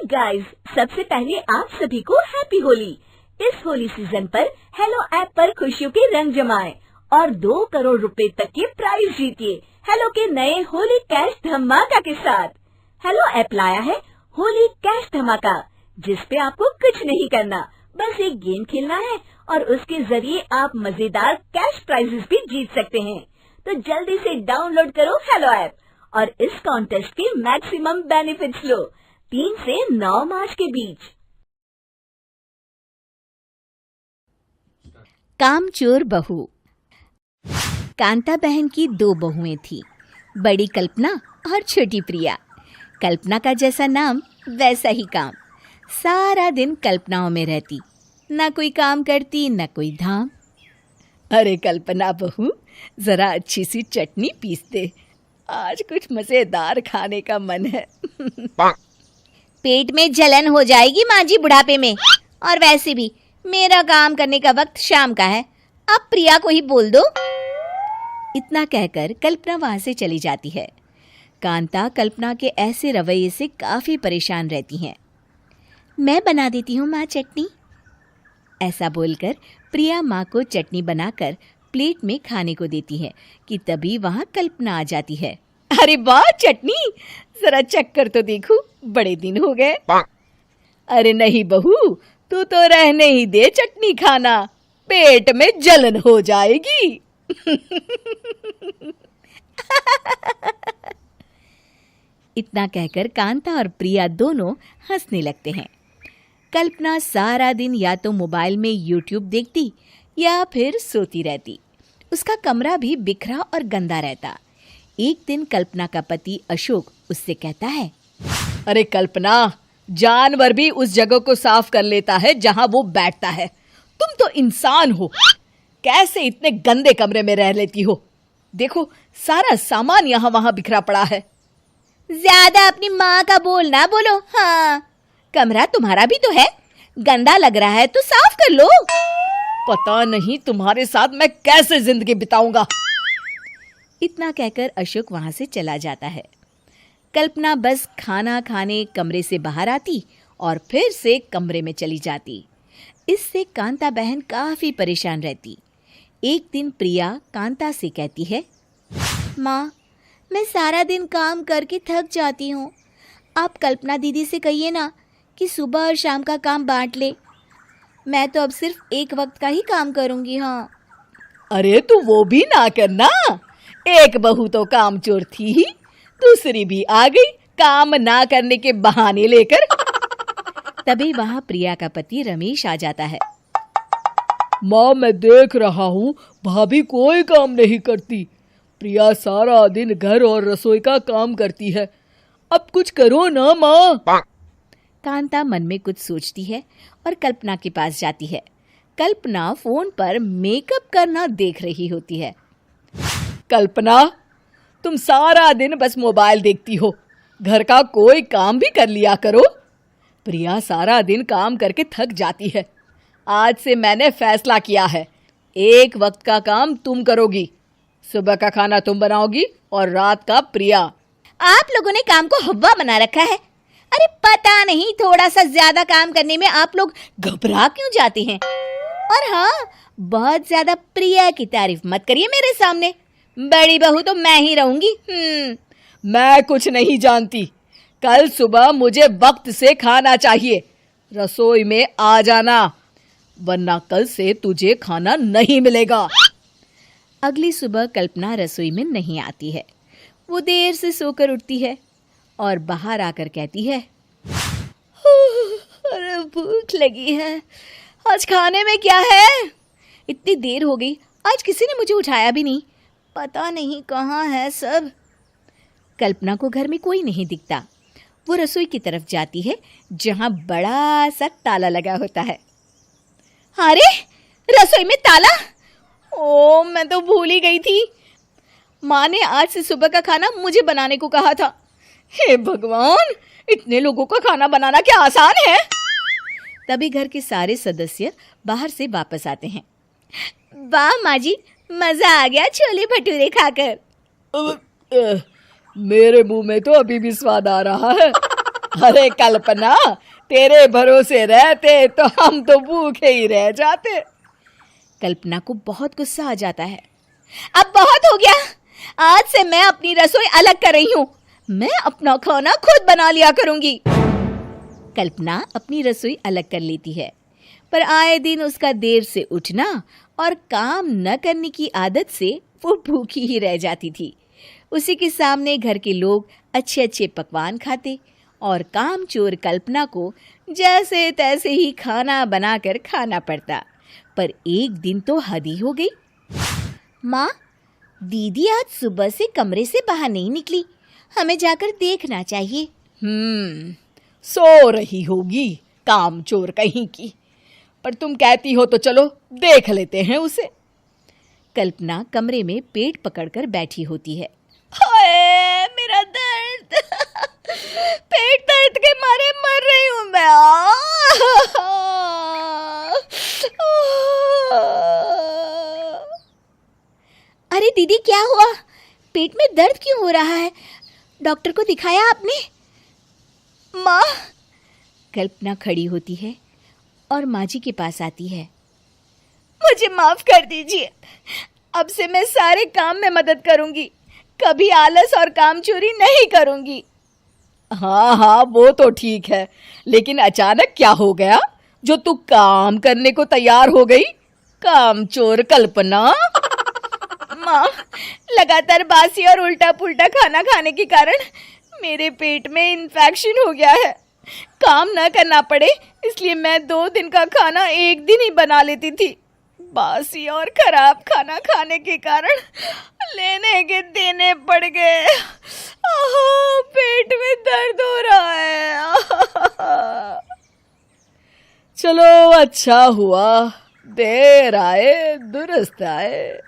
Guys, सबसे पहले आप सभी को हैप्पी होली। इस होली सीजन पर हेलो ऐप पर खुशियों के रंग जमाएं और 2 करोड़ रुपए तक के प्राइज जीतिए हेलो के नए होली कैश धमाका के साथ। हेलो ऐप लाया है होली कैश धमाका, जिसपे आपको कुछ नहीं करना, बस एक गेम खेलना है और उसके जरिए आप मजेदार कैश प्राइजेस भी जीत सकते हैं। तो जल्दी से डाउनलोड करो हेलो ऐप और इस कॉन्टेस्ट के मैक्सिमम बेनिफिट्स लो 3 से 9 मार्च के बीच। कामचोर बहू। कांता बहन की 2 बहुएं थी, बड़ी कल्पना और छोटी प्रिया। कल्पना का जैसा नाम वैसा ही काम। सारा दिन कल्पनाओं में रहती, ना कोई काम करती न कोई धाम। अरे कल्पना बहू, जरा अच्छी सी चटनी पीस दे, आज कुछ मजेदार खाने का मन है। पेट में जलन हो जाएगी माँ जी बुढ़ापे में, और वैसे भी मेरा काम करने का वक्त शाम का है, अब प्रिया को ही बोल दो। इतना कहकर कल्पना वहां से चली जाती है। कांता कल्पना के ऐसे रवैये से काफी परेशान रहती हैं। मैं बना देती हूँ माँ चटनी, ऐसा बोलकर प्रिया माँ को चटनी बनाकर प्लेट में खाने को देती है कि तभी वहां कल्पना आ जाती है। अरे वाह चटनी, जरा चक्कर तो देखूं, बड़े दिन हो गए। अरे नहीं बहू, तू तो रहने ही दे चटनी खाना, पेट में जलन हो जाएगी। इतना कहकर कांता और प्रिया दोनों हंसने लगते हैं। कल्पना सारा दिन या तो मोबाइल में यूट्यूब देखती या फिर सोती रहती। उसका कमरा भी बिखरा और गंदा रहता। एक दिन कल्पना का पति अशोक उससे कहता है, अरे कल्पना, जानवर भी उस जगह को साफ कर लेता है जहां वो बैठता है, तुम तो इंसान हो, कैसे इतने गंदे कमरे में रह लेती हो? देखो सारा सामान यहाँ वहां बिखरा पड़ा है। ज्यादा अपनी माँ का बोल ना बोलो। हाँ, कमरा तुम्हारा भी तो है, गंदा लग रहा है तो साफ कर लो। पता नहीं तुम्हारे साथ मैं कैसे जिंदगी बिताऊंगा। इतना कहकर अशोक वहां से चला जाता है। कल्पना बस खाना खाने कमरे से बाहर आती और फिर से कमरे में चली जाती। इससे कांता बहन काफी परेशान रहती। एक दिन प्रिया कांता से कहती है, माँ, मैं सारा दिन काम करके थक जाती हूँ, आप कल्पना दीदी से कहिए ना कि सुबह और शाम का काम बांट ले, मैं तो अब सिर्फ एक वक्त का ही काम करूँगी। हाँ। अरे तू वो भी ना करना, एक बहू तो कामचोर थी ही, दूसरी भी आ गई काम ना करने के बहाने लेकर। तभी वहां प्रिया का पति रमेश आ जाता है। माँ, मैं देख रहा हूँ भाभी कोई काम नहीं करती, प्रिया सारा दिन घर और रसोई का काम करती है, अब कुछ करो ना माँ। कांता मन में कुछ सोचती है और कल्पना के पास जाती है। कल्पना फोन पर मेकअप करना देख रही होती है। कल्पना, तुम सारा दिन बस मोबाइल देखती हो, घर का कोई काम भी कर लिया करो। प्रिया सारा दिन काम करके थक जाती है, आज से मैंने फैसला किया है, एक वक्त का काम तुम करोगी, सुबह का खाना तुम बनाओगी और रात का प्रिया। आप लोगों ने काम को हव्वा बना रखा है। अरे पता नहीं थोड़ा सा ज्यादा काम करने में आप लोग घबरा क्यों जाते हैं। और हाँ, बहुत ज्यादा प्रिया की तारीफ मत करिए मेरे सामने, बड़ी बहू तो मैं ही रहूंगी। मैं कुछ नहीं जानती, कल सुबह मुझे वक्त से खाना चाहिए, रसोई में आ जाना, वरना कल से तुझे खाना नहीं मिलेगा। अगली सुबह कल्पना रसोई में नहीं आती है। वो देर से सोकर उठती है और बाहर आकर कहती है, अरे भूख लगी है, आज खाने में क्या है? इतनी देर हो गई, आज किसी ने मुझे उठाया भी नहीं, पता नहीं कहाँ है सब। कल्पना को घर में कोई नहीं दिखता। वो रसोई की तरफ जाती है जहां बड़ा सा ताला लगा होता है। अरे रसोई में ताला? ओ, मैं तो भूल ही गई थी। माँ ने आज से सुबह का खाना मुझे बनाने को कहा था। हे भगवान, इतने लोगों का खाना बनाना क्या आसान है? तभी घर के सारे सदस्य बाहर से वापस आते हैं। वाह माँ जी, मजा आ गया छोले भटूरे खाकर। मेरे मुंह में तो अभी भी स्वाद आ रहा है। अरे कल्पना, तेरे भरोसे रहते तो हम तो भूखे ही रह जाते। कल्पना को बहुत गुस्सा आ जाता है। अब बहुत हो गया, आज से मैं अपनी रसोई अलग कर रही हूँ। मैं अपना खाना खुद बना लिया करूंगी। कल्पना अपनी रसोई अलग कर लेती है, पर आए दिन उसका देर से उठना और काम न करने की आदत से वो भूखी ही रह जाती थी। उसी के सामने घर के लोग अच्छे अच्छे पकवान खाते और कामचोर कल्पना को जैसे तैसे ही खाना बनाकर खाना पड़ता। पर एक दिन तो हद ही हो गई। माँ, दीदी आज सुबह से कमरे से बाहर नहीं निकली, हमें जाकर देखना चाहिए। सो रही होगी कामचोर कहीं की, पर तुम कहती हो तो चलो देख लेते हैं उसे। कल्पना कमरे में पेट पकड़कर बैठी होती है। हाय मेरा दर्द, पेट दर्द के मारे मर रही हूं मैं। अरे दीदी, क्या हुआ? पेट में दर्द क्यों हो रहा है? डॉक्टर को दिखाया आपने? माँ, कल्पना खड़ी होती है और माँ जी के पास आती है। मुझे माफ कर दीजिए, अब से मैं सारे काम में मदद करूंगी, कभी आलस और काम चोरी नहीं करूंगी। हाँ, वो तो ठीक है, लेकिन अचानक क्या हो गया जो तू काम करने को तैयार हो गई? कामचोर कल्पना। माँ, लगातार बासी और उल्टा पुल्टा खाना खाने के कारण मेरे पेट में इन्फेक्शन हो गया है। काम न करना पड़े इसलिए मैं 2 दिन का खाना एक दिन ही बना लेती थी। बासी और खराब खाना खाने के कारण लेने के देने पड़ गए। पेट में दर्द हो रहा है। चलो अच्छा हुआ, देर आए दुरुस्त आए।